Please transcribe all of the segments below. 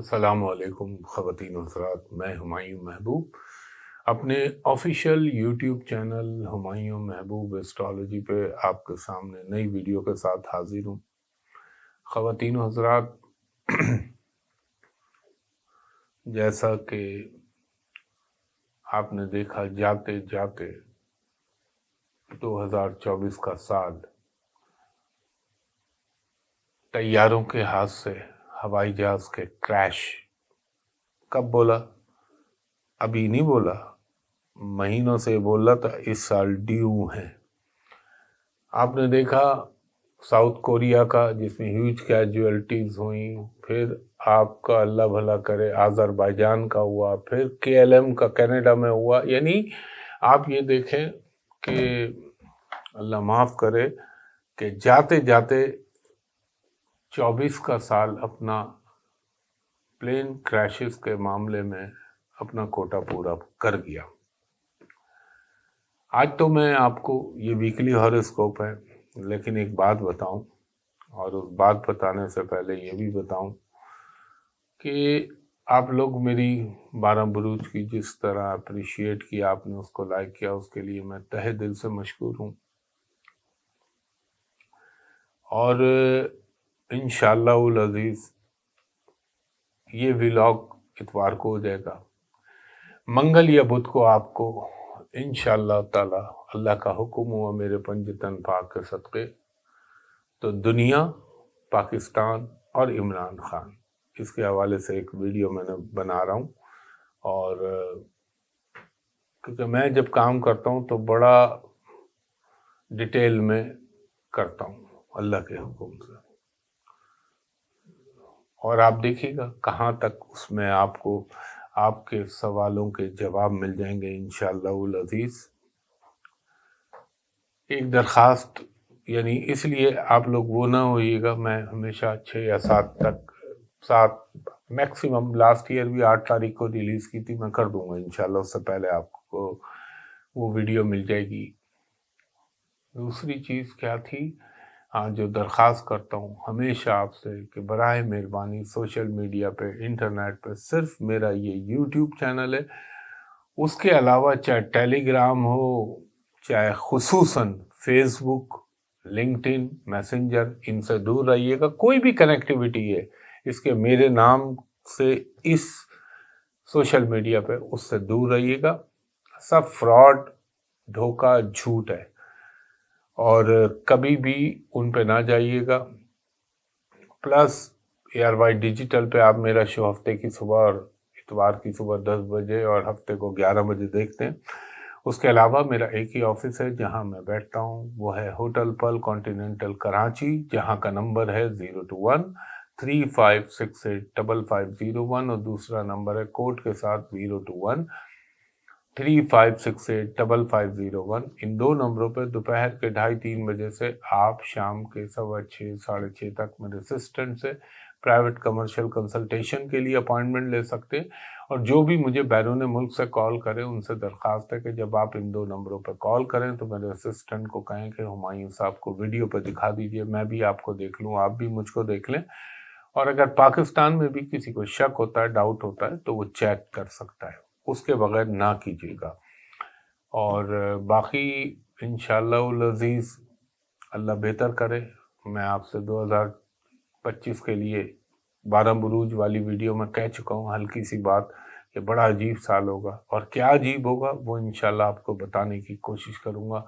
السلام علیکم خواتین و حضرات، میں ہمایوں محبوب اپنے آفیشیل یوٹیوب چینل ہمایوں محبوب ایسٹرالوجی پہ آپ کے سامنے نئی ویڈیو کے ساتھ حاضر ہوں۔ خواتین و حضرات، جیسا کہ آپ نے دیکھا جاتے جاتے 2024 کا سال طیاروں کے حادثے، ہوائی جہاز کے کریش، کب بولا؟ ابھی نہیں بولا، مہینوں سے بولا تھا، اس سال ڈیو ہے۔ آپ نے دیکھا ساؤتھ کوریا کا جس میں ہیوج کیجویلٹیز ہوئیں، پھر آپ کا اللہ بھلا کرے آذربائیجان کا ہوا، پھر KLM کا کینیڈا میں ہوا۔ یعنی آپ یہ دیکھیں کہ اللہ معاف کرے کہ جاتے جاتے 24 کا سال اپنا پلین کریشز کے معاملے میں اپنا کوٹا پورا کر گیا۔ آج تو میں آپ کو یہ ویکلی ہاروسکوپ ہے، لیکن ایک بات بتاؤں، اور اس بات بتانے سے پہلے یہ بھی بتاؤں کہ آپ لوگ میری 12 بروج کی جس طرح اپریشیٹ کیا، آپ نے اس کو لائک کیا، اس کے لیے میں تہہ دل سے مشکور ہوں۔ اور انشاءاللہ العزیز یہ ولاگ اتوار کو ہو جائے گا، منگل یا بدھ کو آپ کو انشاءاللہ تعالی اللہ کا حکم ہوا میرے پنجتن پاک کے صدقے تو دنیا، پاکستان اور عمران خان، اس کے حوالے سے ایک ویڈیو میں نے بنا رہا ہوں۔ اور کیونکہ میں جب کام کرتا ہوں تو بڑا ڈیٹیل میں کرتا ہوں اللہ کے حکم سے، اور آپ دیکھیے گا کہاں تک اس میں آپ کو آپ کے سوالوں کے جواب مل جائیں گے انشاءاللہ العزیز۔ ایک درخواست، یعنی اس لیے آپ لوگ وہ نہ ہوئیے گا، میں ہمیشہ 6 یا 7 تک، 7 میکسیمم، لاسٹ ایئر بھی 8 تاریخ کو ریلیز کی تھی، میں کر دوں گا انشاءاللہ، اس سے پہلے آپ کو وہ ویڈیو مل جائے گی۔ دوسری چیز کیا تھی؟ جو درخواست کرتا ہوں ہمیشہ آپ سے کہ براہ مہربانی سوشل میڈیا پہ، انٹرنیٹ پہ صرف میرا یہ یوٹیوب چینل ہے، اس کے علاوہ چاہے ٹیلی گرام ہو، چاہے خصوصاً فیس بک، لنکڈ ان، میسنجر، ان سے دور رہیے گا۔ کوئی بھی کنیکٹیویٹی ہے اس کے میرے نام سے اس سوشل میڈیا پہ، اس سے دور رہیے گا۔ سب فراڈ، دھوکہ، جھوٹ ہے، اور کبھی بھی ان پہ نہ جائیے گا۔ پلس ARY ڈیجیٹل پہ آپ میرا شو ہفتے کی صبح اور اتوار کی صبح 10 بجے اور ہفتے کو 11 بجے دیکھتے ہیں۔ اس کے علاوہ میرا ایک ہی آفس ہے جہاں میں بیٹھتا ہوں، وہ ہے ہوٹل پل کانٹیننٹل کراچی، جہاں کا نمبر ہے 021-3568-5501، اور دوسرا نمبر ہے کوڈ کے ساتھ 021-3568-5501۔ ان دو نمبروں پہ دوپہر کے 2:30-3 بجے سے آپ شام کے 6:15 ساڑھے 6 تک میرے اسسٹنٹ سے پرائیویٹ کمرشل کنسلٹیشن کے لیے اپائنٹمنٹ لے سکتے ہیں۔ اور جو بھی مجھے بیرون ملک سے کال کرے ان سے درخواست ہے کہ جب آپ ان 2 نمبروں پہ کال کریں تو میرے اسسٹنٹ کو کہیں کہ ہمایوں صاحب کو ویڈیو پہ دکھا دیجئے، میں بھی آپ کو دیکھ لوں، آپ بھی مجھ کو دیکھ لیں۔ اور اگر پاکستان میں بھی کسی کو شک ہوتا ہے، ڈاؤٹ ہوتا ہے، تو وہ چیک کر سکتا ہے، اس کے بغیر نہ کیجیے گا۔ اور باقی انشاءاللہ العزیز اللہ بہتر کرے، میں آپ سے 2025 کے لیے 12 بروج والی ویڈیو میں کہہ چکا ہوں ہلکی سی بات کہ بڑا عجیب سال ہوگا، اور کیا عجیب ہوگا وہ انشاءاللہ آپ کو بتانے کی کوشش کروں گا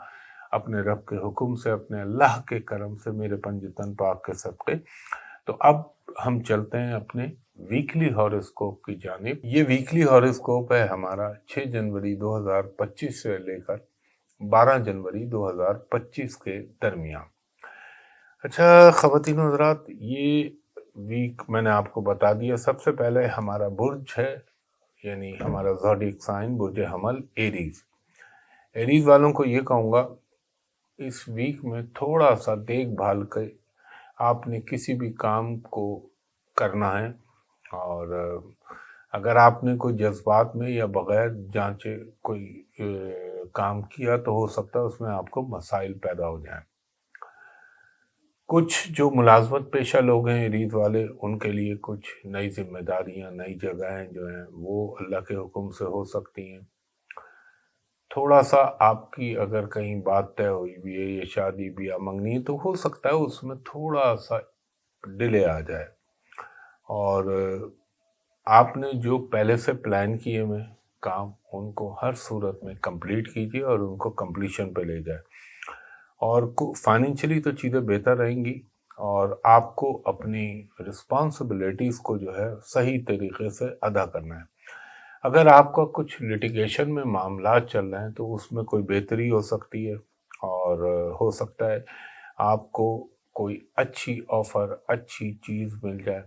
اپنے رب کے حکم سے، اپنے اللہ کے کرم سے، میرے پنجتن پاک کے صدقے۔ تو اب ہم چلتے ہیں اپنے ویکلی ہاروسکوپ کی جانب۔ یہ ویکلی ہاروسکوپ ہے ہمارا 6 جنوری 2025 سے لے کر 12 جنوری 2025 کے درمیان۔ اچھا خواتین و حضرات، یہ ویک میں نے آپ کو بتا دیا۔ سب سے پہلے ہمارا برج ہے، یعنی ہمارا زوڈیک سائن برج حمل، ایریز۔ ایریز والوں کو یہ کہوں گا اس ویک میں تھوڑا سا دیکھ بھال کے آپ نے کسی بھی کام کو کرنا ہے، اور اگر آپ نے کوئی جذبات میں یا بغیر جانچے کوئی کام کیا تو ہو سکتا ہے اس میں آپ کو مسائل پیدا ہو جائیں۔ کچھ جو ملازمت پیشہ لوگ ہیں ریت والے، ان کے لیے کچھ نئی ذمہ داریاں، نئی جگہیں جو ہیں وہ اللہ کے حکم سے ہو سکتی ہیں۔ تھوڑا سا آپ کی اگر کہیں بات طے ہوئی بھی ہے، یہ شادی بیاہ منگنی ہے، تو ہو سکتا ہے اس میں تھوڑا سا ڈیلے آ جائے، اور آپ نے جو پہلے سے پلان کیے ہوئے کام، ان کو ہر صورت میں کمپلیٹ کیجیے اور ان کو کمپلیشن پہ لے جائے، اور فائنینشلی تو چیزیں بہتر رہیں گی، اور آپ کو اپنی رسپانسبلٹیز کو جو ہے صحیح طریقے سے ادا کرنا ہے۔ اگر آپ کا کچھ لٹیگیشن میں معاملات چل رہے ہیں تو اس میں کوئی بہتری ہو سکتی ہے، اور ہو سکتا ہے آپ کو کوئی اچھی آفر، اچھی چیز مل جائے۔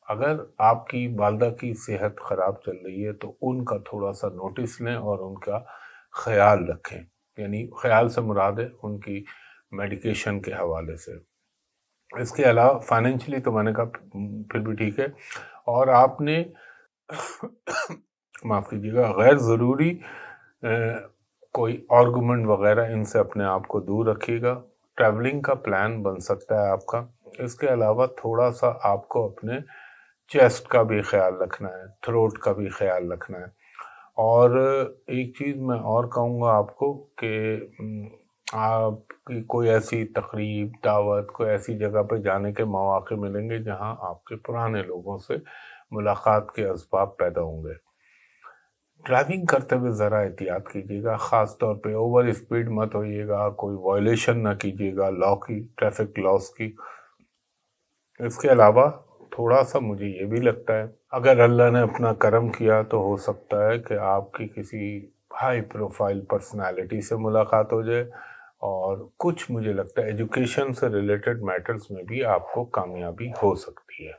اگر آپ کی والدہ کی صحت خراب چل رہی ہے تو ان کا تھوڑا سا نوٹس لیں اور ان کا خیال رکھیں، یعنی خیال سے مراد ہے ان کی میڈیکیشن کے حوالے سے۔ اس کے علاوہ فائنینشلی تو میں نے کہا پھر بھی ٹھیک ہے، اور آپ نے معاف کیجیے گا، غیر ضروری کوئی آرگومنٹ وغیرہ ان سے اپنے آپ کو دور رکھیے گا۔ ٹریولنگ کا پلان بن سکتا ہے آپ کا۔ اس کے علاوہ تھوڑا سا آپ کو اپنے چیسٹ کا بھی خیال رکھنا ہے، تھروٹ کا بھی خیال رکھنا ہے، اور ایک چیز میں اور کہوں گا آپ کو کہ آپ کی کوئی ایسی تقریب، دعوت، کوئی ایسی جگہ پہ جانے کے مواقع ملیں گے جہاں آپ کے پرانے لوگوں سے ملاقات کے اسباب پیدا ہوں گے۔ ڈرائیونگ کرتے ہوئے ذرا احتیاط کیجیے گا، خاص طور پہ اوور اسپیڈ مت ہوئیے گا، کوئی وائلیشن نہ کیجیے گا لا کی، ٹریفک لاس کی۔ اس کے علاوہ تھوڑا سا مجھے یہ بھی لگتا ہے اگر اللہ نے اپنا کرم کیا تو ہو سکتا ہے کہ آپ کی کسی ہائی پروفائل پرسنالٹی سے ملاقات ہو جائے، اور کچھ مجھے لگتا ہے ایجوکیشن سے ریلیٹڈ میٹرز میں بھی آپ کو کامیابی ہو سکتی ہے۔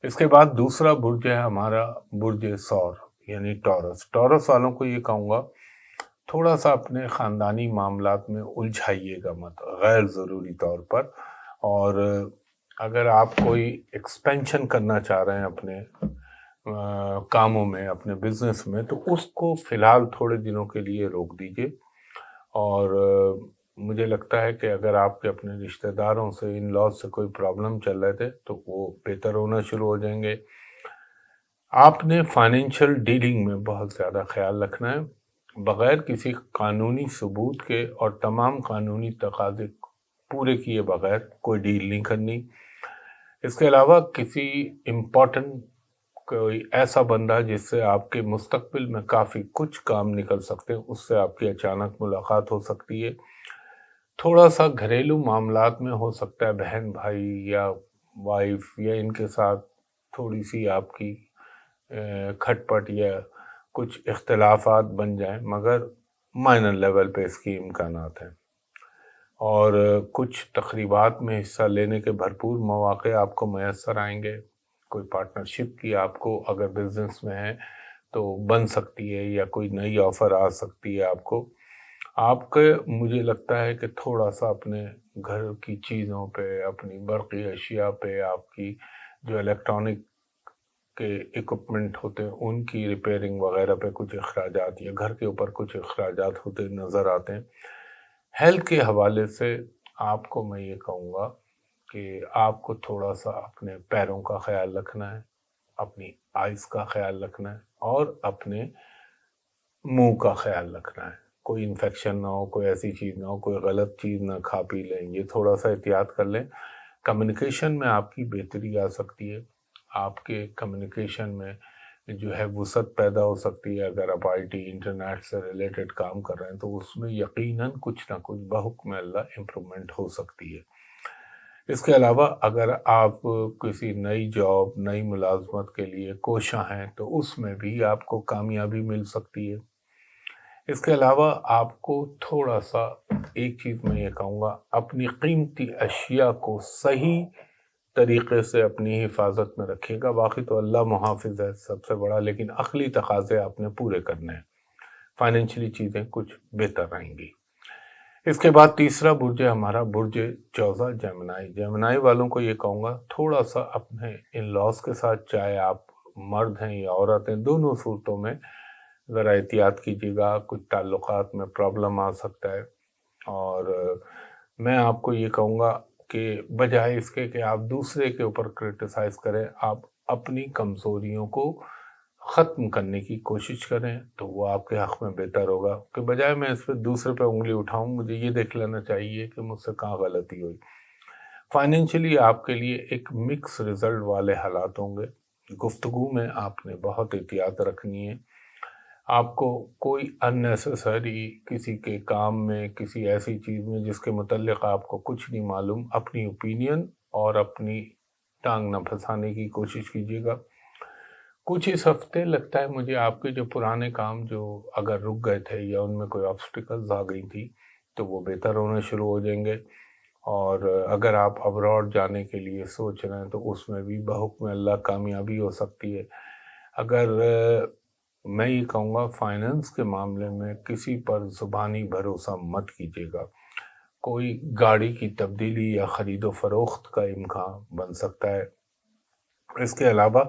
اس کے بعد دوسرا برج ہے ہمارا برج ثور، یعنی ٹورس۔ ٹورس والوں کو یہ کہوں گا تھوڑا سا اپنے خاندانی معاملات میں الجھائیے گا مت غیر ضروری طور پر، اور اگر آپ کوئی ایکسپینشن کرنا چاہ رہے ہیں اپنے کاموں میں، اپنے بزنس میں، تو اس کو فی الحال تھوڑے دنوں کے لیے روک دیجیے، اور مجھے لگتا ہے کہ اگر آپ کے اپنے رشتہ داروں سے، ان لاز سے کوئی پرابلم چل رہے تھے تو وہ بہتر ہونا شروع ہو جائیں گے۔ آپ نے فائنینشیل ڈیلنگ میں بہت زیادہ خیال رکھنا ہے، بغیر کسی قانونی ثبوت کے اور تمام قانونی تقاضے پورے کیے بغیر کوئی ڈیل نہیں کرنی۔ اس کے علاوہ کسی امپورٹنٹ کوئی ایسا بندہ جس سے آپ کے مستقبل میں کافی کچھ کام نکل سکتے ہیں، اس سے آپ کی اچانک ملاقات ہو سکتی ہے۔ تھوڑا سا گھریلو معاملات میں ہو سکتا ہے بہن بھائی یا وائف یا ان کے ساتھ تھوڑی سی آپ کی کھٹ پٹ یا کچھ اختلافات بن جائیں، مگر مائنر لیول پہ اس کی امکانات ہیں، اور کچھ تقریبات میں حصہ لینے کے بھرپور مواقع آپ کو میسر آئیں گے۔ کوئی پارٹنرشپ کی آپ کو اگر بزنس میں ہے تو بن سکتی ہے، یا کوئی نئی آفر آ سکتی ہے آپ کو۔ آپ کے مجھے لگتا ہے کہ تھوڑا سا اپنے گھر کی چیزوں پہ، اپنی برقی اشیاء پہ، آپ کی جو الیکٹرانک کے اکوپمنٹ ہوتے ہیں ان کی ریپیئرنگ وغیرہ پہ کچھ اخراجات، یا گھر کے اوپر کچھ اخراجات ہوتے نظر آتے ہیں۔ ہیلتھ کے حوالے سے آپ کو میں یہ کہوں گا کہ آپ کو تھوڑا سا اپنے پیروں کا خیال رکھنا ہے، اپنی آئز کا خیال رکھنا ہے، اور اپنے منہ کا خیال رکھنا ہے۔ کوئی انفیکشن نہ ہو، کوئی ایسی چیز نہ ہو، کوئی غلط چیز نہ کھا پی لیں، یہ تھوڑا سا احتیاط کر لیں۔ کمیونیکیشن میں آپ کی بہتری آ سکتی ہے، آپ کے کمیونیکیشن میں جو ہے وسعت پیدا ہو سکتی ہے۔ اگر آپ آئی ٹی، انٹرنیٹ سے ریلیٹڈ کام کر رہے ہیں تو اس میں یقیناً کچھ نہ کچھ بحکم اللہ امپرومنٹ ہو سکتی ہے۔ اس کے علاوہ اگر آپ کسی نئی جاب، نئی ملازمت کے لیے کوشاں ہیں تو اس میں بھی آپ کو کامیابی مل سکتی ہے۔ اس کے علاوہ آپ کو تھوڑا سا ایک چیز میں یہ کہوں گا، اپنی قیمتی اشیاء کو صحیح طریقے سے اپنی حفاظت میں رکھیے گا۔ باقی تو اللہ محافظ ہے سب سے بڑا، لیکن عقلی تقاضے آپ نے پورے کرنے ہیں، فائنینشلی چیزیں کچھ بہتر رہیں گی۔ اس کے بعد تیسرا برج ہے ہمارا برج جوزا، جیمنائی۔ جیمنائی والوں کو یہ کہوں گا تھوڑا سا اپنے ان لاز کے ساتھ، چاہے آپ مرد ہیں یا عورت ہیں، دونوں صورتوں میں ذرا احتیاط کیجیے گا۔ کچھ تعلقات میں پرابلم آ سکتا ہے، اور میں آپ کو یہ کہوں گا کہ بجائے اس کے کہ آپ دوسرے کے اوپر کرٹیسائز کریں، آپ اپنی کمزوریوں کو ختم کرنے کی کوشش کریں تو وہ آپ کے حق میں بہتر ہوگا، کہ بجائے میں اس پہ دوسرے پہ انگلی اٹھاؤں، مجھے یہ دیکھ لینا چاہیے کہ مجھ سے کہاں غلطی ہوئی۔ فائنینشلی آپ کے لیے ایک مکس رزلٹ والے حالات ہوں گے۔ گفتگو میں آپ نے بہت احتیاط رکھنی ہے۔ آپ کو کوئی اننیسیسری کسی کے کام میں، کسی ایسی چیز میں جس کے متعلق آپ کو کچھ نہیں معلوم، اپنی اوپینین اور اپنی ٹانگ نہ پھنسانے کی کوشش کیجیے گا۔ کچھ اس ہفتے لگتا ہے مجھے آپ کے جو پرانے کام جو اگر رک گئے تھے یا ان میں کوئی آبسٹیکلز آ گئی تھی تو وہ بہتر ہونے شروع ہو جائیں گے، اور اگر آپ ابراڈ جانے کے لیے سوچ رہے ہیں تو اس میں بھی بحکم اللہ کامیابی ہو سکتی ہے۔ اگر میں یہ کہوں گا فائننس کے معاملے میں کسی پر زبانی بھروسہ مت کیجیے گا۔ کوئی گاڑی کی تبدیلی یا خرید و فروخت کا امکان بن سکتا ہے۔ اس کے علاوہ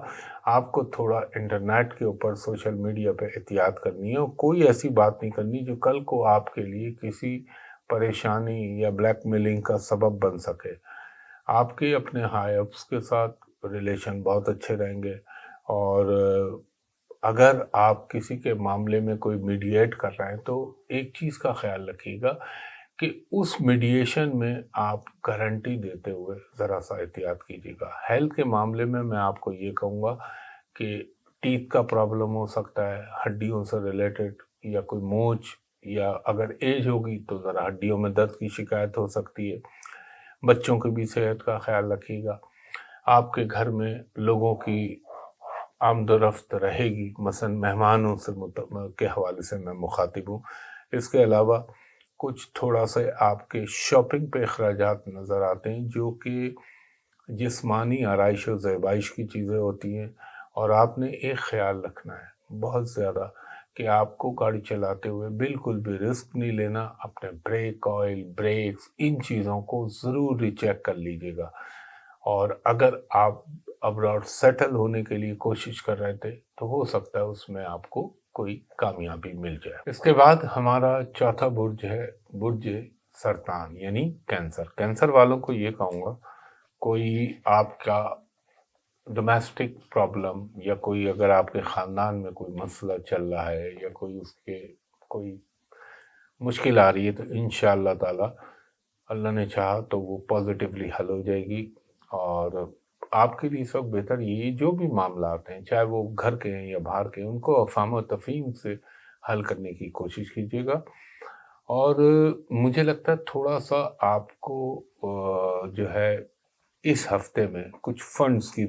آپ کو تھوڑا انٹرنیٹ کے اوپر سوشل میڈیا پہ احتیاط کرنی ہے، اور کوئی ایسی بات نہیں کرنی جو کل کو آپ کے لیے کسی پریشانی یا بلیک میلنگ کا سبب بن سکے۔ آپ کے اپنے ہائی اپس کے ساتھ ریلیشن بہت اچھے رہیں گے، اور اگر آپ کسی کے معاملے میں کوئی میڈییٹ کر رہے ہیں تو ایک چیز کا خیال رکھیے گا کہ اس میڈییشن میں آپ گارنٹی دیتے ہوئے ذرا سا احتیاط کیجیے گا۔ ہیلتھ کے معاملے میں آپ کو یہ کہوں گا کہ ٹیتھ کا پرابلم ہو سکتا ہے، ہڈیوں سے ریلیٹڈ، یا کوئی موچ، یا اگر ایج ہوگی تو ذرا ہڈیوں میں درد کی شکایت ہو سکتی ہے۔ بچوں کی بھی صحت کا خیال رکھیے گا۔ آپ کے گھر میں لوگوں کی آمد و رفت رہے گی، مثلا مہمانوں سے کے حوالے سے میں مخاطب ہوں۔ اس کے علاوہ کچھ تھوڑا سا آپ کے شاپنگ پہ اخراجات نظر آتے ہیں جو کہ جسمانی آرائش و زیبائش کی چیزیں ہوتی ہیں، اور آپ نے ایک خیال رکھنا ہے بہت زیادہ کہ آپ کو گاڑی چلاتے ہوئے بالکل بھی رسک نہیں لینا۔ اپنے بریک آئل، بریکس، ان چیزوں کو ضرور ری چیک کر لیجیے گا، اور اگر آپ ابراڈ سیٹل ہونے کے لیے کوشش کر رہے تھے تو ہو سکتا ہے اس میں آپ کو کوئی کامیابی مل جائے۔ اس کے بعد ہمارا چوتھا برج ہے برج سرطان یعنی کینسر۔ کینسر والوں کو یہ کہوں گا، کوئی آپ کا ڈومیسٹک پرابلم یا کوئی اگر آپ کے خاندان میں کوئی مسئلہ چل رہا ہے یا کوئی اس کے کوئی مشکل آ رہی ہے تو انشاءاللہ تعالی اللہ نے چاہا تو وہ پازیٹیولی حل ہو جائے گی، اور آپ کے لیے اس وقت بہتر یہ جو بھی معاملات ہیں چاہے وہ گھر کے ہیں یا باہر کے ہیں ان کو افہام و تفہیم سے حل کرنے کی کوشش کیجیے گا۔ اور مجھے لگتا ہے تھوڑا سا آپ کو جو ہے اس ہفتے میں کچھ فنڈز کی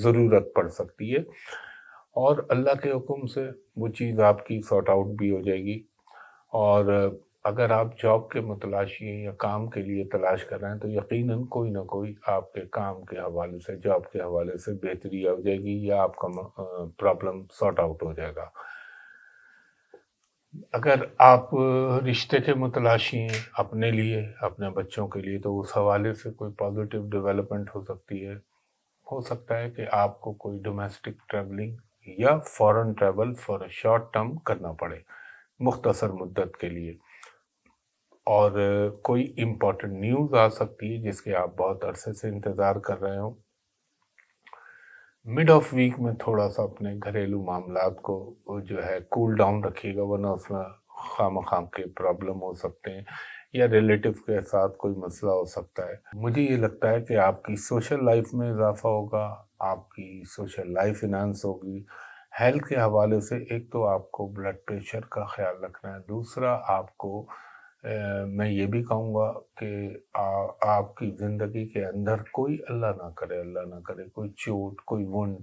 ضرورت پڑ سکتی ہے، اور اللہ کے حکم سے وہ چیز آپ کی سارٹ آؤٹ بھی ہو جائے گی۔ اور اگر آپ جاب کے متلاشی ہیں یا کام کے لیے تلاش کر رہے ہیں تو یقیناً کوئی نہ کوئی آپ کے کام کے حوالے سے، جاب کے حوالے سے بہتری ہو جائے گی یا آپ کا پرابلم سارٹ آؤٹ ہو جائے گا۔ اگر آپ رشتے کے متلاشی ہیں اپنے لیے، اپنے بچوں کے لیے، تو اس حوالے سے کوئی پازیٹیو ڈیولپمنٹ ہو سکتی ہے۔ ہو سکتا ہے کہ آپ کو کوئی ڈومیسٹک ٹریولنگ یا foreign travel for a short term کرنا پڑے، مختصر مدت کے لیے، اور کوئی امپورٹنٹ نیوز آ سکتی ہے جس کے آپ بہت عرصے سے انتظار کر رہے ہوں۔ مڈ آف ویک میں تھوڑا سا اپنے گھریلو معاملات کو جو ہے کول ڈاؤن رکھیے گا، ورنہ اس میں خواہ کے پرابلم ہو سکتے ہیں یا ریلیٹیو کے ساتھ کوئی مسئلہ ہو سکتا ہے۔ مجھے یہ لگتا ہے کہ آپ کی سوشل لائف میں اضافہ ہوگا، آپ کی سوشل لائف انہانس ہوگی۔ ہیلتھ کے حوالے سے ایک تو آپ کو بلڈ پریشر کا خیال رکھنا ہے، دوسرا آپ کو میں یہ بھی کہوں گا کہ آپ کی زندگی کے اندر کوئی اللہ نہ کرے کوئی چوٹ، کوئی وونڈ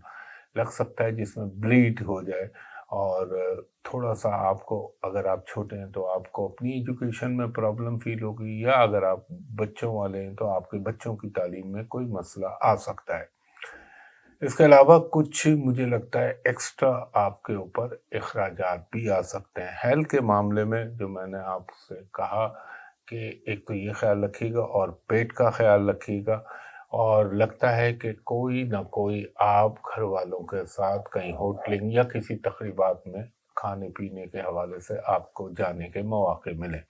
لگ سکتا ہے جس میں بلیڈ ہو جائے، اور تھوڑا سا آپ کو اگر آپ چھوٹے ہیں تو آپ کو اپنی ایجوکیشن میں پرابلم فیل ہوگی، یا اگر آپ بچوں والے ہیں تو آپ کے بچوں کی تعلیم میں کوئی مسئلہ آ سکتا ہے۔ اس کے علاوہ کچھ مجھے لگتا ہے ایکسٹرا آپ کے اوپر اخراجات بھی آ سکتے ہیں ہیلتھ کے معاملے میں، جو میں نے آپ سے کہا کہ ایک تو یہ خیال رکھیے گا اور پیٹ کا خیال رکھیے گا، اور لگتا ہے کہ کوئی نہ کوئی آپ گھر والوں کے ساتھ کہیں ہوٹلنگ یا کسی تقریبات میں کھانے پینے کے حوالے سے آپ کو جانے کے مواقع ملیں۔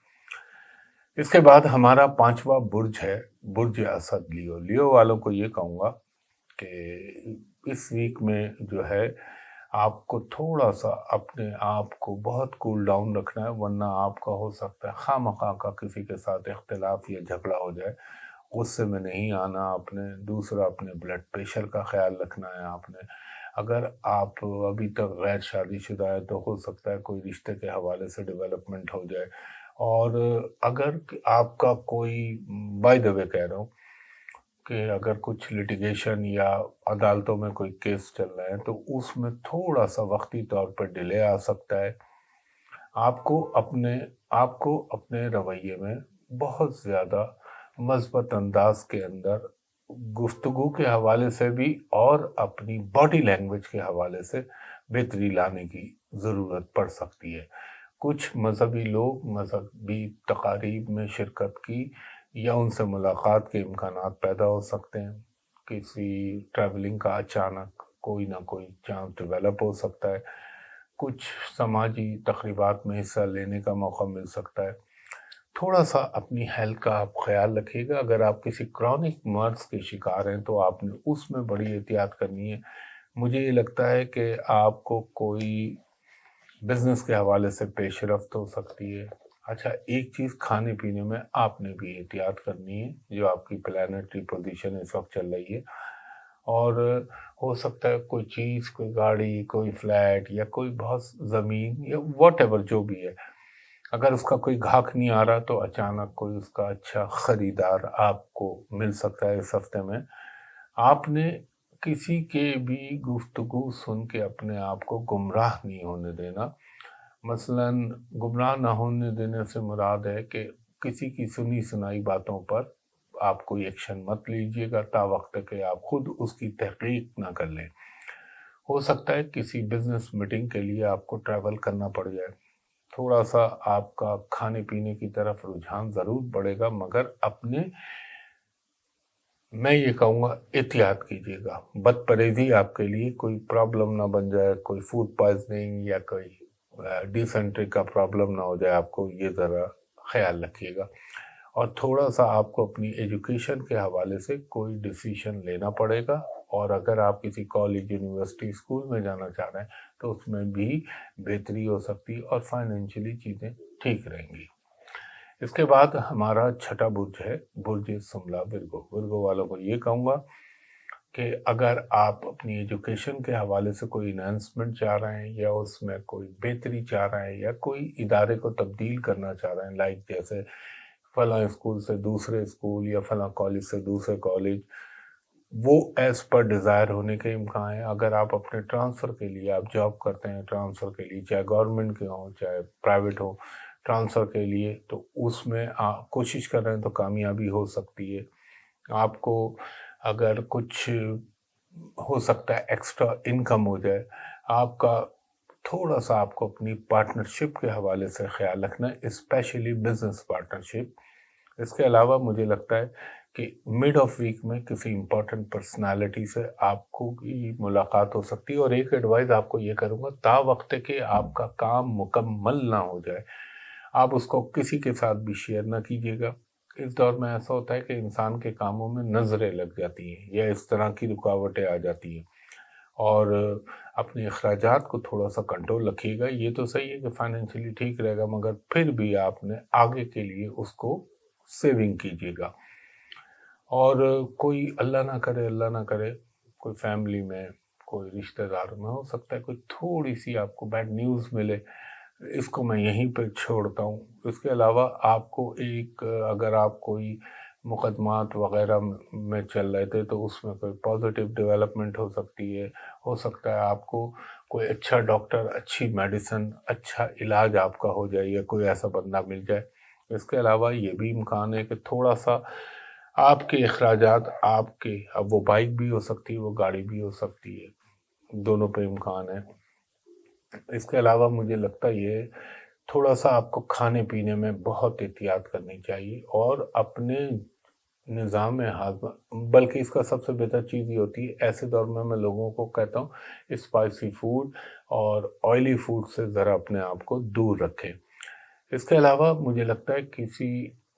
اس کے بعد ہمارا 5واں برج ہے برج اسد لیو۔ لیو والوں کو یہ کہوں گا کہ اس ویک میں جو ہے آپ کو تھوڑا سا اپنے آپ کو بہت کول ڈاؤن رکھنا ہے، ورنہ آپ کا ہو سکتا ہے خواہ مخواہ کا کسی کے ساتھ اختلاف یا جھگڑا ہو جائے۔ غصے میں نہیں آنا آپ نے۔ دوسرا، اپنے بلڈ پریشر کا خیال رکھنا ہے آپ نے۔ اگر آپ ابھی تک غیر شادی شدہ ہے تو ہو سکتا ہے کوئی رشتے کے حوالے سے ڈیولپمنٹ ہو جائے، اور اگر آپ کا کوئی، بائی دا وے کہہ رہا ہوں کہ اگر کچھ لٹیگیشن یا عدالتوں میں کوئی کیس چل رہا ہے تو اس میں تھوڑا سا وقتی طور پر ڈیلے آ سکتا ہے۔ آپ کو اپنے رویے میں بہت زیادہ مثبت انداز کے اندر گفتگو کے حوالے سے بھی اور اپنی باڈی لینگویج کے حوالے سے بہتری لانے کی ضرورت پڑ سکتی ہے۔ کچھ مذہبی لوگ مذہبی تقاریب میں شرکت کی یا ان سے ملاقات کے امکانات پیدا ہو سکتے ہیں۔ کسی ٹریولنگ کا اچانک کوئی نہ کوئی چانس ڈیولپ ہو سکتا ہے۔ کچھ سماجی تقریبات میں حصہ لینے کا موقع مل سکتا ہے۔ تھوڑا سا اپنی ہیلتھ کا آپ خیال رکھیے گا۔ اگر آپ کسی کرونک مرض کے شکار ہیں تو آپ نے اس میں بڑی احتیاط کرنی ہے۔ مجھے یہ لگتا ہے کہ آپ کو کوئی بزنس کے حوالے سے پیش رفت ہو سکتی ہے۔ اچھا، ایک چیز کھانے پینے میں آپ نے بھی احتیاط کرنی ہے، جو آپ کی پلانٹری پوزیشن اس وقت چل رہی ہے، اور ہو سکتا ہے کوئی چیز، کوئی گاڑی، کوئی فلیٹ یا کوئی بہت زمین یا واٹ ایور جو بھی ہے، اگر اس کا کوئی گھاک نہیں آ رہا تو اچانک کوئی اس کا اچھا خریدار آپ کو مل سکتا ہے اس ہفتے میں۔ آپ نے کسی کے بھی گفتگو سن کے اپنے آپ کو گمراہ نہیں ہونے دینا۔ مثلا گمراہ نہ ہونے دینے سے مراد ہے کہ کسی کی سنی سنائی باتوں پر آپ کوئی ایکشن مت لیجیے گا تا وقت کہ آپ خود اس کی تحقیق نہ کر لیں۔ ہو سکتا ہے کسی بزنس میٹنگ کے لیے آپ کو ٹریول کرنا پڑ جائے۔ تھوڑا سا آپ کا کھانے پینے کی طرف رجحان ضرور بڑھے گا، مگر میں یہ کہوں گا احتیاط کیجیے گا۔ بد پرہیزی آپ کے لیے کوئی پرابلم نہ بن جائے، کوئی فوڈ پوائزننگ یا کوئی ڈیسنٹری کا پرابلم نہ ہو جائے، آپ کو یہ ذرا خیال رکھیے گا۔ اور تھوڑا سا آپ کو اپنی ایجوکیشن کے حوالے سے کوئی ڈیسیشن لینا پڑے گا، اور اگر آپ کسی کالج، یونیورسٹی، اسکول میں جانا چاہ رہے ہیں تو اس میں بھی بہتری ہو سکتی اور فائنینشلی چیزیں ٹھیک رہیں گی۔ اس کے بعد ہمارا 6واں برج ہے برج سملا ورگو۔ ورگو والوں کو یہ کہوں گا کہ اگر آپ اپنی ایجوکیشن کے حوالے سے کوئی انہانسمنٹ چاہ رہے ہیں یا اس میں کوئی بہتری چاہ رہے ہیں یا کوئی ادارے کو تبدیل کرنا چاہ رہے ہیں، لائک جیسے فلاں اسکول سے دوسرے اسکول یا فلاں کالج سے دوسرے کالج، وہ ایز پر ڈیزائر ہونے کے امکان ہیں۔ اگر آپ اپنے ٹرانسفر کے لیے آپ جاب کرتے ہیں، ٹرانسفر کے لیے چاہے گورنمنٹ کے ہوں چاہے پرائیویٹ ہو، ٹرانسفر کے لیے تو اس میں آپ کوشش کر رہے ہیں تو کامیابی ہو سکتی ہے۔ آپ کو اگر کچھ ہو سکتا ہے ایکسٹرا انکم ہو جائے آپ کا، تھوڑا سا آپ کو اپنی پارٹنرشپ کے حوالے سے خیال رکھنا ہے، اسپیشلی بزنس پارٹنرشپ۔ اس کے علاوہ مجھے لگتا ہے کہ مڈ آف ویک میں کسی امپورٹنٹ پرسنالٹی سے آپ کو ملاقات ہو سکتی ہے، اور ایک ایڈوائز آپ کو یہ کروں گا، تا وقت کہ آپ کا کام مکمل نہ ہو جائے آپ اس کو کسی کے ساتھ بھی شیئر نہ کیجیے گا۔ اس دور میں ایسا ہوتا ہے کہ انسان کے کاموں میں نظریں لگ جاتی ہیں یا اس طرح کی رکاوٹیں آ جاتی ہیں، اور اپنے اخراجات کو تھوڑا سا کنٹرول رکھیے گا۔ یہ تو صحیح ہے کہ فائنینشلی ٹھیک رہے گا، مگر پھر بھی آپ نے آگے کے لیے اس کو سیونگ کیجیے گا۔ اور کوئی اللہ نہ کرے کوئی فیملی میں، کوئی رشتہ دار میں ہو سکتا ہے کوئی تھوڑی سی آپ کو بیڈ نیوز ملے، اس کو میں یہیں پہ چھوڑتا ہوں۔ اس کے علاوہ آپ کو اگر آپ کوئی مقدمات وغیرہ میں چل رہے تھے تو اس میں کوئی پازیٹیو ڈیولپمنٹ ہو سکتی ہے۔ ہو سکتا ہے آپ کو کوئی اچھا ڈاکٹر، اچھی میڈیسن، اچھا علاج آپ کا ہو جائے یا کوئی ایسا بندہ مل جائے۔ اس کے علاوہ یہ بھی امکان ہے کہ تھوڑا سا آپ کے اخراجات اب وہ بائک بھی ہو سکتی ہے، وہ گاڑی بھی ہو سکتی ہے، دونوں پہ امکان ہے۔ اس کے علاوہ مجھے لگتا ہے تھوڑا سا آپ کو کھانے پینے میں بہت احتیاط کرنی چاہیے، اور اپنے نظام ہاضمہ، بلکہ اس کا سب سے بہتر چیز یہ ہوتی ہے ایسے دور میں لوگوں کو کہتا ہوں اسپائسی فوڈ اور آئلی فوڈ سے ذرا اپنے آپ کو دور رکھیں۔ اس کے علاوہ مجھے لگتا ہے کسی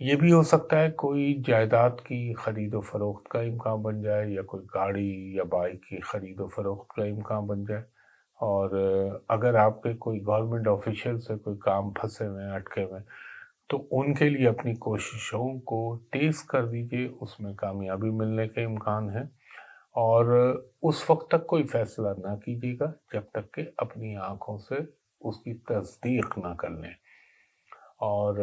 یہ بھی ہو سکتا ہے کوئی جائیداد کی خرید و فروخت کا امکان بن جائے، یا کوئی گاڑی یا بائک کی خرید و فروخت کا امکان بن جائے، اور اگر آپ کے کوئی گورنمنٹ آفیشیل سے کوئی کام پھنسے ہوئے ہیں، اٹکے ہوئے ہیں، تو ان کے لیے اپنی کوششوں کو تیز کر دیجئے، اس میں کامیابی ملنے کے امکان ہیں، اور اس وقت تک کوئی فیصلہ نہ کیجیے گا جب تک کہ اپنی آنکھوں سے اس کی تصدیق نہ کر لیں۔ اور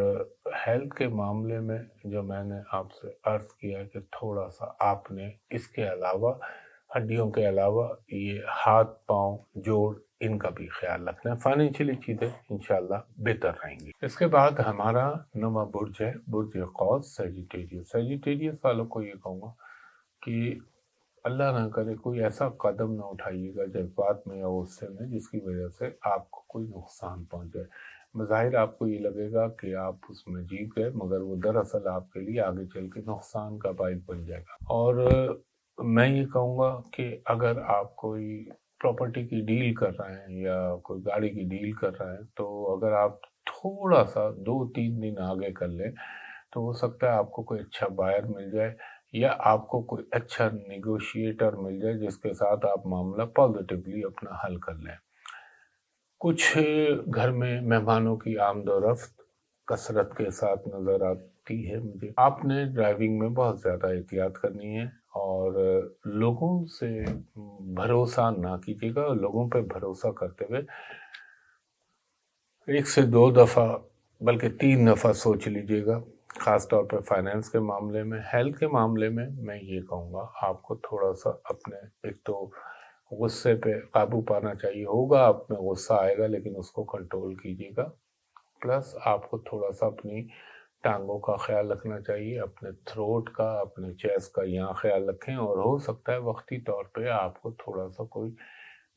ہیلتھ کے معاملے میں جو میں نے آپ سے عرض کیا کہ تھوڑا سا آپ نے اس کے علاوہ، ہڈیوں کے علاوہ، یہ ہاتھ پاؤں جوڑ، ان کا بھی خیال رکھنا ہے۔ فائنینشلی چیزیں انشاءاللہ بہتر رہیں گی۔ اس کے بعد ہمارا نواں برج ہے برج قوس، سیجیٹیریس۔ سیجیٹیریس والوں کو یہ کہوں گا کہ اللہ نہ کرے کوئی ایسا قدم نہ اٹھائیے گا جذبات میں یا غصے میں جس کی وجہ سے آپ کو کوئی نقصان پہنچ جائے۔ بظاہر آپ کو یہ لگے گا کہ آپ اس میں جیت گئے، مگر وہ دراصل آپ کے لیے آگے چل کے نقصان کا باعث بن جائے گا۔ اور میں یہ کہوں گا کہ اگر آپ کوئی پراپرٹی کی ڈیل کر رہے ہیں یا کوئی گاڑی کی ڈیل کر رہے ہیں، تو اگر آپ تھوڑا سا 2-3 دن آگے کر لیں تو ہو سکتا ہے آپ کو کوئی اچھا بائر مل جائے، یا آپ کو کوئی اچھا نیگوشیٹر مل جائے جس کے ساتھ آپ معاملہ پازیٹیولی اپنا حل کر لیں۔ کچھ گھر میں مہمانوں کی آمد و رفت کثرت کے ساتھ نظر آتی ہے مجھے۔ آپ نے ڈرائیونگ میں بہت زیادہ احتیاط کرنی ہے، اور لوگوں سے بھروسہ نہ کیجیے گا۔ لوگوں پہ بھروسہ کرتے ہوئے 1 سے 2 دفعہ بلکہ 3 دفعہ سوچ لیجیے گا، خاص طور پہ فائنینس کے معاملے میں۔ ہیلتھ کے معاملے میں یہ کہوں گا آپ کو تھوڑا سا اپنے، ایک تو غصے پہ قابو پانا چاہیے، ہوگا آپ میں غصہ آئے گا لیکن اس کو کنٹرول کیجیے گا۔ پلس آپ کو تھوڑا سا اپنی ٹانگوں کا خیال رکھنا چاہیے، اپنے تھروٹ کا، اپنے چیسٹ کا یہاں خیال رکھیں، اور ہو سکتا ہے وقتی طور پہ آپ کو تھوڑا سا کوئی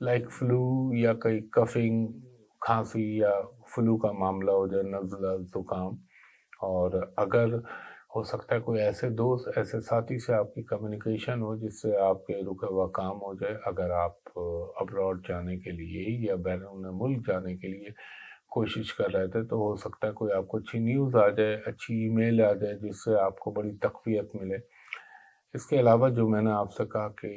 لائک فلو یا کوئی کفنگ، کھانسی یا فلو کا معاملہ ہو جائے، نزلہ، زکام۔ اور اگر ہو سکتا ہے کوئی ایسے دوست، ایسے ساتھی سے آپ کی کمیونیکیشن ہو جس سے آپ کے رکا ہوا کام ہو جائے۔ اگر آپ ابراڈ جانے کے لیے یا بیرون ملک جانے کے لیے کوشش کر رہے تھے، تو ہو سکتا ہے کوئی آپ کو اچھی نیوز آ جائے، اچھی ای میل آ جائے جس سے آپ کو بڑی تقویت ملے۔ اس کے علاوہ جو میں نے آپ سے کہا کہ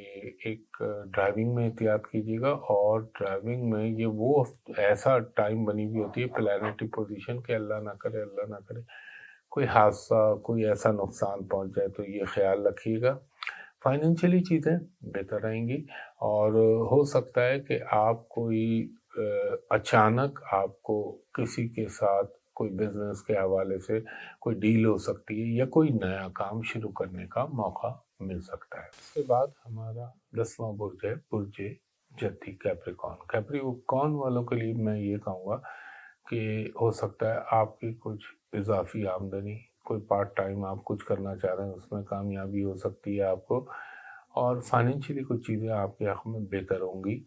ایک ڈرائیونگ میں احتیاط کیجیے گا، اور ڈرائیونگ میں یہ وہ ایسا ٹائم بنی ہوئی ہوتی ہے پلانٹری پوزیشن کہ اللہ نہ کرے کوئی حادثہ، کوئی ایسا نقصان پہنچ جائے، تو یہ خیال رکھیے گا۔ فائنینشلی چیزیں بہتر رہیں گی، اور ہو سکتا ہے کہ آپ کوئی اچانک آپ کو کسی کے ساتھ کوئی بزنس کے حوالے سے کوئی ڈیل ہو سکتی ہے، یا کوئی نیا کام شروع کرنے کا موقع مل سکتا ہے۔ اس کے بعد ہمارا 10واں برج ہے برج جدی، کیپریکون۔ کیپریکون والوں کے لیے میں یہ کہوں گا کہ ہو سکتا ہے آپ کی کچھ اضافی آمدنی، کوئی پارٹ ٹائم آپ کچھ کرنا چاہ رہے ہیں، اس میں کامیابی ہو سکتی ہے آپ کو، اور فائنینشلی کچھ چیزیں آپ کے حق میں بہتر ہوں گی،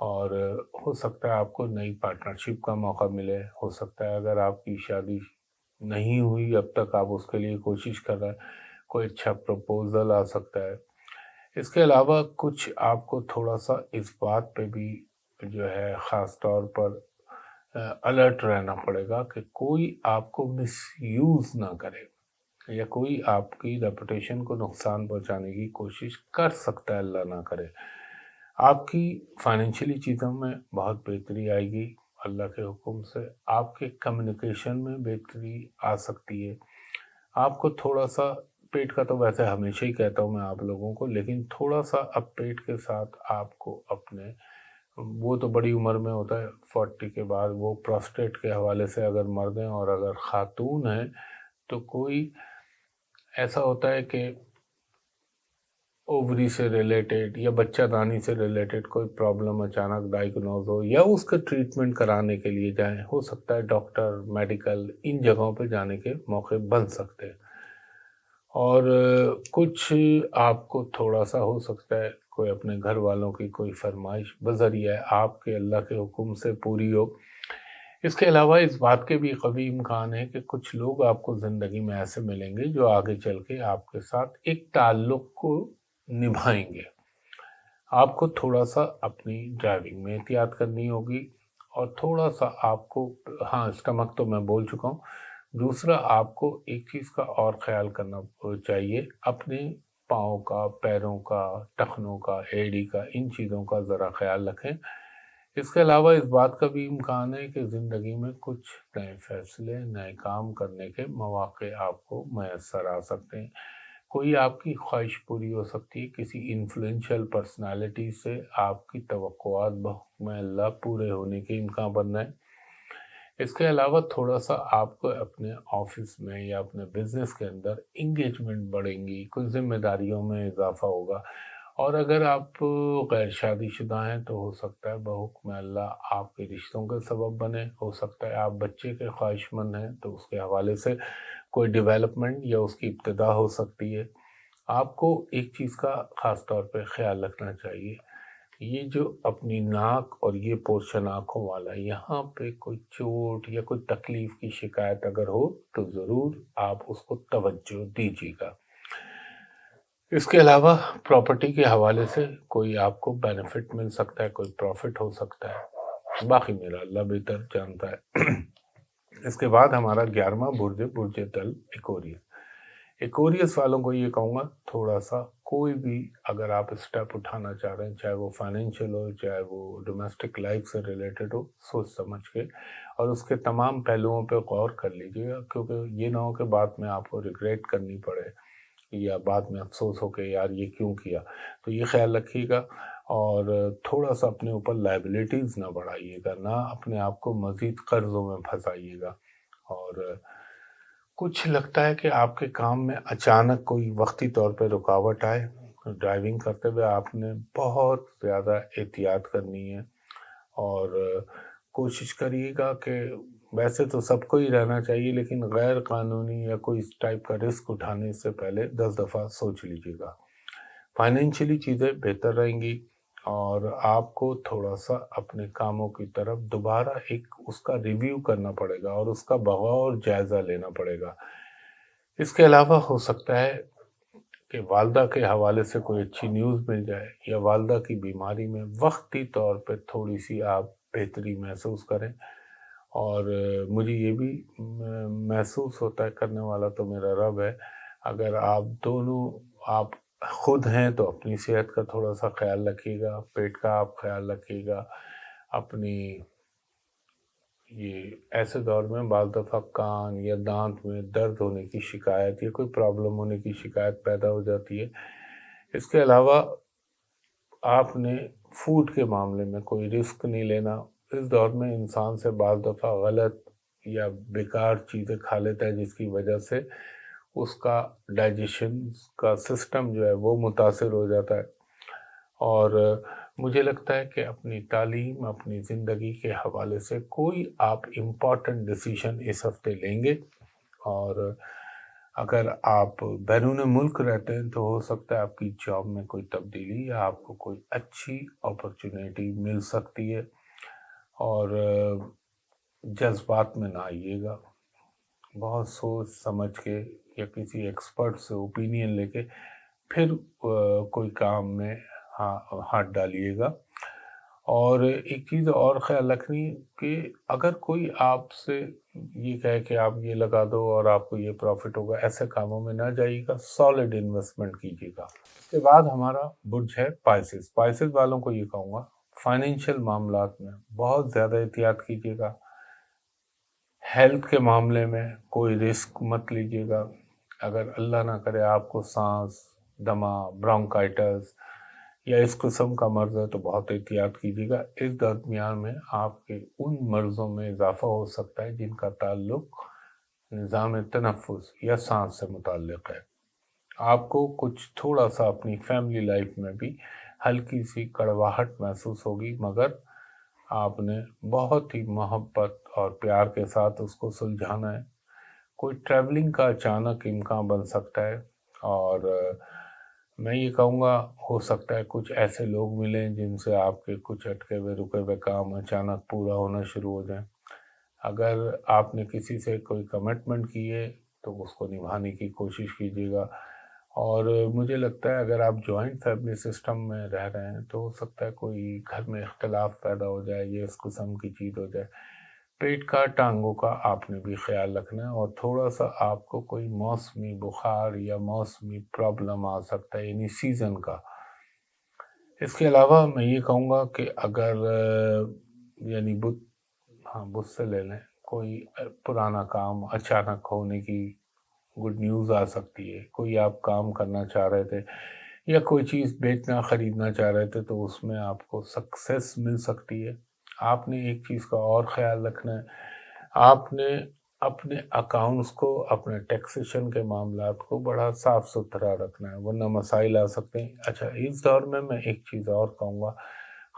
اور ہو سکتا ہے آپ کو نئی پارٹنرشپ کا موقع ملے۔ ہو سکتا ہے اگر آپ کی شادی نہیں ہوئی اب تک، آپ اس کے لیے کوشش کر رہے ہیں، کوئی اچھا پروپوزل آ سکتا ہے۔ اس کے علاوہ کچھ آپ کو تھوڑا سا اس بات پہ بھی جو ہے خاص طور پر الرٹ رہنا پڑے گا کہ کوئی آپ کو مس یوز نہ کرے، یا کوئی آپ کی ریپوٹیشن کو نقصان پہنچانے کی کوشش کر سکتا ہے، اللہ نہ کرے۔ آپ کی فائنینشلی چیزوں میں بہت بہتری آئے گی اللہ کے حکم سے۔ آپ کے کمیونیکیشن میں بہتری آ سکتی ہے۔ آپ کو تھوڑا سا پیٹ کا، تو ویسے ہمیشہ ہی کہتا ہوں میں آپ لوگوں کو، لیکن تھوڑا سا اب پیٹ کے ساتھ آپ کو اپنے، وہ تو بڑی عمر میں ہوتا ہے 40 کے بعد، وہ پروسٹیٹ کے حوالے سے اگر مرد ہیں اور اگر خاتون ہیں تو کوئی ایسا ہوتا ہے کہ اووری سے ریلیٹڈ یا بچہ دانی سے ریلیٹڈ کوئی پرابلم اچانک ڈائیگنوز ہو، یا اس کا ٹریٹمنٹ کرانے کے لیے جائیں، ہو سکتا ہے ڈاکٹر، میڈیکل، ان جگہوں پہ جانے کے موقع بن سکتے ہیں۔ اور کچھ آپ کو تھوڑا سا ہو سکتا ہے کوئی اپنے گھر والوں کی کوئی فرمائش بذریعہ آپ کے اللہ کے حکم سے پوری ہو۔ اس کے علاوہ اس بات کے بھی قوی امکان ہے کہ کچھ لوگ آپ کو زندگی میں ایسے ملیں گے جو آگے چل کے آپ کے ساتھ ایک تعلق کو نبھائیں گے۔ آپ کو تھوڑا سا اپنی ڈرائیونگ میں احتیاط کرنی ہوگی، اور تھوڑا سا آپ کو، ہاں اسٹمک تو میں بول چکا ہوں، دوسرا آپ کو ایک چیز کا اور خیال کرنا چاہیے، اپنے پاؤں کا، پیروں کا، ٹخنوں کا، ایڑی کا، ان چیزوں کا ذرا خیال رکھیں۔ اس کے علاوہ اس بات کا بھی امکان ہے کہ زندگی میں کچھ نئے فیصلے، نئے کام کرنے کے مواقع آپ کو میسر آ سکتے ہیں۔ کوئی آپ کی خواہش پوری ہو سکتی ہے، کسی انفلوئنشل پرسنالٹی سے آپ کی توقعات بحکم اللہ پورے ہونے کے امکان بن رہے ہیں۔ اس کے علاوہ تھوڑا سا آپ کو اپنے آفس میں یا اپنے بزنس کے اندر انگیجمنٹ بڑھیں گی، کچھ ذمہ داریوں میں اضافہ ہوگا، اور اگر آپ غیر شادی شدہ ہیں تو ہو سکتا ہے بحکم اللہ آپ کے رشتوں کے سبب بنے، ہو سکتا ہے آپ بچے کے خواہش مند ہیں تو اس کے حوالے سے کوئی ڈیولپمنٹ یا اس کی ابتدا ہو سکتی ہے۔ آپ کو ایک چیز کا خاص طور پہ خیال رکھنا چاہیے، یہ جو اپنی ناک اور یہ پورشن آنکھوں والا، یہاں پہ کوئی چوٹ یا کوئی تکلیف کی شکایت اگر ہو تو ضرور آپ اس کو توجہ دیجیے گا۔ اس کے علاوہ پراپرٹی کے حوالے سے کوئی آپ کو بینیفٹ مل سکتا ہے، کوئی پروفٹ ہو سکتا ہے، باقی میرا اللہ بہتر جانتا ہے۔ اس کے بعد ہمارا 11واں برج تل ایکوریس۔ ایکوریس والوں کو یہ کہوں گا، تھوڑا سا کوئی بھی اگر آپ اسٹیپ اٹھانا چاہ رہے ہیں، چاہے وہ فائنینشیل ہو، چاہے وہ ڈومیسٹک لائف سے ریلیٹڈ ہو، سوچ سمجھ کے اور اس کے تمام پہلوؤں پہ غور کر لیجیے گا، کیونکہ یہ نہ ہو کہ بعد میں آپ کو ریگریٹ کرنی پڑے یا بعد میں افسوس ہو کہ یار یہ کیوں کیا۔ تو یہ خیال رکھیے گا، اور تھوڑا سا اپنے اوپر لائبلٹیز نہ بڑھائیے گا، نہ اپنے آپ کو مزید قرضوں میں پھنسائیے گا۔ اور کچھ لگتا ہے کہ آپ کے کام میں اچانک کوئی وقتی طور پہ رکاوٹ آئے، ڈرائیونگ کرتے ہوئے آپ نے بہت زیادہ احتیاط کرنی ہے، اور کوشش کریے گا کہ ویسے تو سب کو ہی رہنا چاہیے، لیکن غیر قانونی یا کوئی اس ٹائپ کا رسک اٹھانے سے پہلے 10 دفعہ سوچ لیجیے گا۔ فائنینشلی چیزیں بہتر رہیں گی، اور آپ کو تھوڑا سا اپنے کاموں کی طرف دوبارہ ایک اس کا ریویو کرنا پڑے گا اور اس کا بغور جائزہ لینا پڑے گا۔ اس کے علاوہ ہو سکتا ہے کہ والدہ کے حوالے سے کوئی اچھی نیوز مل جائے، یا والدہ کی بیماری میں وقتی طور پہ تھوڑی سی آپ بہتری محسوس کریں، اور مجھے یہ بھی محسوس ہوتا ہے، کرنے والا تو میرا رب ہے۔ اگر آپ دونوں، آپ خود ہیں تو اپنی صحت کا تھوڑا سا خیال رکھیے گا، پیٹ کا آپ خیال رکھیے گا، اپنی یہ ایسے دور میں بعض دفعہ کان یا دانت میں درد ہونے کی شکایت یا کوئی پرابلم ہونے کی شکایت پیدا ہو جاتی ہے۔ اس کے علاوہ آپ نے فوڈ کے معاملے میں کوئی رسک نہیں لینا۔ اس دور میں انسان سے بعض دفعہ غلط یا بیکار چیزیں کھا لیتا ہے، جس کی وجہ سے اس کا ڈائجیشن کا سسٹم جو ہے وہ متاثر ہو جاتا ہے۔ اور مجھے لگتا ہے کہ اپنی تعلیم، اپنی زندگی کے حوالے سے کوئی آپ امپورٹنٹ ڈیسیشن اس ہفتے لیں گے، اور اگر آپ بیرون ملک رہتے ہیں تو ہو سکتا ہے آپ کی جاب میں کوئی تبدیلی یا آپ کو کوئی اچھی اپرچونیٹی مل سکتی ہے، اور جذبات میں نہ آئیے گا، بہت سوچ سمجھ کے یا کسی ایکسپرٹ سے اوپینین لے کے پھر کوئی کام میں ہاتھ ڈالیے گا۔ اور ایک چیز اور خیال رکھنی کہ اگر کوئی آپ سے یہ کہے کہ آپ یہ لگا دو اور آپ کو یہ پروفٹ ہوگا، ایسے کاموں میں نہ جائیے گا، سالڈ انویسٹمنٹ کیجیے گا۔ اس کے بعد ہمارا برج ہے پائسس۔ پائسس والوں کو یہ کہوں گا، فائنینشیل معاملات میں بہت زیادہ احتیاط کیجیے گا، ہیلتھ کے معاملے میں کوئی رسک مت لیجیے گا۔ اگر اللہ نہ کرے آپ کو سانس، دمہ، برونکائٹس یا اس قسم کا مرض ہے تو بہت احتیاط کیجیے گا۔ اس درمیان میں آپ کے ان مرضوں میں اضافہ ہو سکتا ہے جن کا تعلق نظام تنفس یا سانس سے متعلق ہے۔ آپ کو کچھ تھوڑا سا اپنی فیملی لائف میں بھی ہلکی سی کڑواہٹ محسوس ہوگی، مگر آپ نے بہت ہی محبت اور پیار کے ساتھ اس کو سلجھانا ہے۔ کوئی ٹریولنگ کا اچانک امکان بن سکتا ہے، اور میں یہ کہوں گا ہو سکتا ہے کچھ ایسے لوگ ملیں جن سے آپ کے کچھ اٹکے ہوئے رکے ہوئے کام اچانک پورا ہونا شروع ہو جائیں۔ اگر آپ نے کسی سے کوئی کمٹمنٹ کی ہے تو اس کو نبھانے کی کوشش کیجیے گا۔ اور مجھے لگتا ہے اگر آپ جوائنٹ فیملی سسٹم میں رہ رہے ہیں تو ہو سکتا ہے کوئی گھر میں اختلاف پیدا ہو جائے یا اس قسم کی چیز ہو جائے، پیٹ کا ٹانگوں کا آپ نے بھی خیال رکھنا ہے، اور تھوڑا سا آپ کو کوئی موسمی بخار یا موسمی پرابلم آ سکتا ہے، یعنی سیزن کا۔ اس کے علاوہ میں یہ کہوں گا کہ اگر یعنی بدھ سے لے لیں، کوئی پرانا کام اچانک ہونے کی گڈ نیوز آ سکتی ہے، کوئی آپ کام کرنا چاہ رہے تھے یا کوئی چیز بیچنا خریدنا چاہ رہے تھے تو اس میں آپ کو سکسیس مل سکتی ہے۔ آپ نے ایک چیز کا اور خیال رکھنا ہے، آپ نے اپنے اکاؤنٹس کو، اپنے ٹیکسیشن کے معاملات کو بڑا صاف ستھرا رکھنا ہے، ورنہ مسائل آ سکتے ہیں۔ اچھا، اس دور میں ایک چیز اور کہوں گا،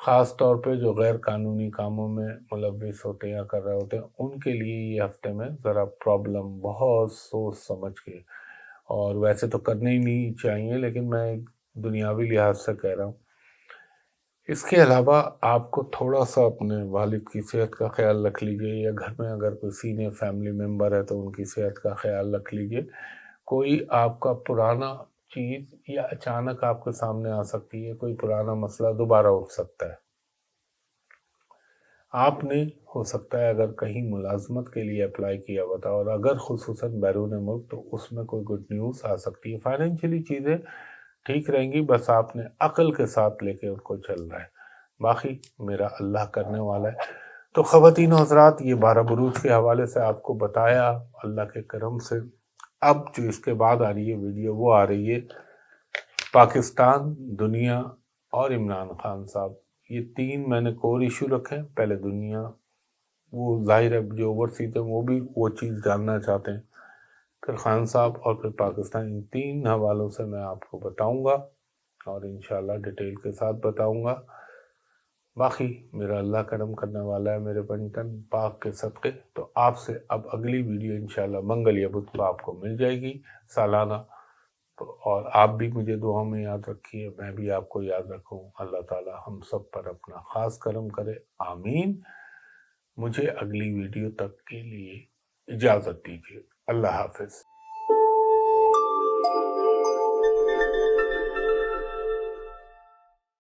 خاص طور پہ جو غیر قانونی کاموں میں ملوث ہوتے ہیں یا کر رہے ہوتے ہیں، ان کے لیے یہ ہفتے میں ذرا پرابلم بہت سوچ سمجھ کے، اور ویسے تو کرنے ہی نہیں چاہیے لیکن میں دنیاوی لحاظ سے کہہ رہا ہوں۔ اس کے علاوہ آپ کو تھوڑا سا اپنے والد کی صحت کا خیال رکھ لیجئے، یا گھر میں اگر کوئی سینئر فیملی ممبر ہے تو ان کی صحت کا خیال رکھ لیجئے۔ کوئی آپ کا پرانا چیز یا اچانک آپ کے سامنے آ سکتی ہے، کوئی پرانا مسئلہ دوبارہ اٹھ سکتا ہے۔ آپ نے ہو سکتا ہے اگر کہیں ملازمت کے لیے اپلائی کیا ہوا تھا، اور اگر خصوصاً بیرون ملک، تو اس میں کوئی گڈ نیوز آ سکتی ہے۔ فائنینشلی چیزیں ٹھیک رہیں گی، بس آپ نے عقل کے ساتھ لے کے ان کو چلنا ہے، باقی میرا اللہ کرنے والا ہے۔ تو خواتین و حضرات، یہ 12 بروج کے حوالے سے آپ کو بتایا، اللہ کے کرم سے اب جو اس کے بعد آ رہی ہے ویڈیو، وہ آ رہی ہے پاکستان، دنیا اور عمران خان صاحب۔ یہ 3 میں نے کور ایشو رکھے ہیں۔ پہلے دنیا، وہ ظاہر ہے جو اوورسیز ہیں وہ بھی وہ چیز جاننا چاہتے ہیں، پھر خان صاحب، اور پھر پاکستان۔ ان 3 حوالوں سے میں آپ کو بتاؤں گا، اور انشاءاللہ ڈیٹیل کے ساتھ بتاؤں گا۔ باقی میرا اللہ کرم کرنے والا ہے میرے بنٹن پاک کے صدقے۔ تو آپ سے اب اگلی ویڈیو انشاءاللہ منگل یا بدھ کو آپ کو مل جائے گی سالانہ، اور آپ بھی مجھے دعا میں یاد رکھیے، میں بھی آپ کو یاد رکھوں۔ اللہ تعالی ہم سب پر اپنا خاص کرم کرے، آمین۔ مجھے اگلی ویڈیو تک کے لیے اجازت دیجیے، اللہ حافظ۔